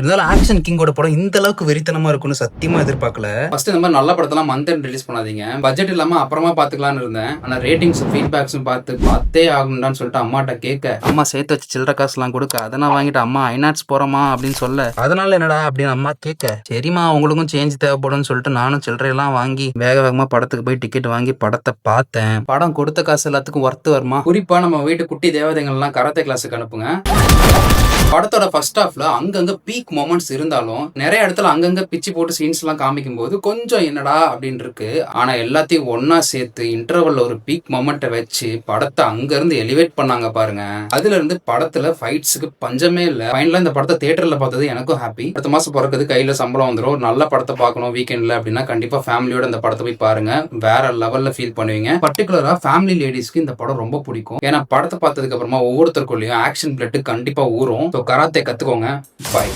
இருந்தாலும் ஆக்ஷன் கிங்கோட படம் இந்த அளவுக்கு வெறித்தனமா இருக்கும்னு சத்தியமா எதிர்பார்க்கல. ஃபர்ஸ்ட் இந்த மாதிரி நல்ல படத்தெல்லாம் மந்த் எண்ட் ரிலீஸ் பண்ணாதீங்க, பட்ஜெட் இல்லாம அப்புறமா பாத்துக்கலாம்னு இருந்தேன். ஆனா ரேட்டிங்ஸ் ஃபீட்பேக்ஸும் பார்த்தே ஆகணும்னு சொல்லிட்டு அம்மாட்ட கேட்க, அம்மா சேர்த்து வச்சு சில்லற காசுலாம் கொடுக்க, அதை நான் வாங்கிட்டு அம்மா ஐநாட்ஸ் போறோமா அப்படின்னு சொல்ல, அதனால என்னடா அப்படின்னு அம்மா கேட்க, சரிம்மா உங்களுக்கும் சேஞ்ச் தேவைப்படும்னு சொல்லிட்டு நானும் சில்லறையெல்லாம் வாங்கி வேக வேகமா படத்துக்கு போய் டிக்கெட் வாங்கி படத்தை பார்த்தேன். படம் கொடுத்த காசு எல்லாத்துக்கும் ஒர்த்து வருமா? குறிப்பா நம்ம வீட்டு குட்டி தேவதைகள் எல்லாம் கராத்தே கிளாஸுக்கு அனுப்புங்க. படத்தோட ஃபர்ஸ்ட் ஹாஃப்ல அங்கங்க பீக் மொமெண்ட்ஸ் இருந்தாலும் நிறைய இடத்துல அங்கங்க பிச்சு போட்டு சீன்ஸ் எல்லாம் காமிக்கும் போது கொஞ்சம் என்னடா அப்படின்னு இருக்கு. ஆனா எல்லாத்தையும் ஒன்னா சேர்த்து இன்டர்வல்ல ஒரு பீக் மொமெண்ட்டை வச்சு படத்தை அங்க இருந்து எலிவேட் பண்ணாங்க பாருங்க. அதுல இருந்து படத்துல ஃபைட்ஸுக்கு பஞ்சமே இல்ல. ஃபைனலா இந்த படத்தை தியேட்டர்ல பார்த்தது எனக்கும் ஹாப்பி. அடுத்த மாசம் பிறகுது கையில சம்பளம் வந்துடும், ஒரு நல்ல படத்தை பார்க்கணும் வீக்கெண்ட்ல அப்படின்னா கண்டிப்பா ஃபேமிலியோட இந்த படத்தை போய் பாருங்க, வேற லெவல்ல ஃபீல் பண்ணுவீங்க. பர்டிகுலரா ஃபேமிலி லேடிஸ்க்கு இந்த படம் ரொம்ப பிடிக்கும். ஏன்னா படத்தை பார்த்ததுக்கு அப்புறமா ஒவ்வொருத்தருக்குள்ளயும் ஆக்ஷன் பிளட் கண்டிப்பா ஊறும். கராத்தே கத்துக்கோங்க. பாய்.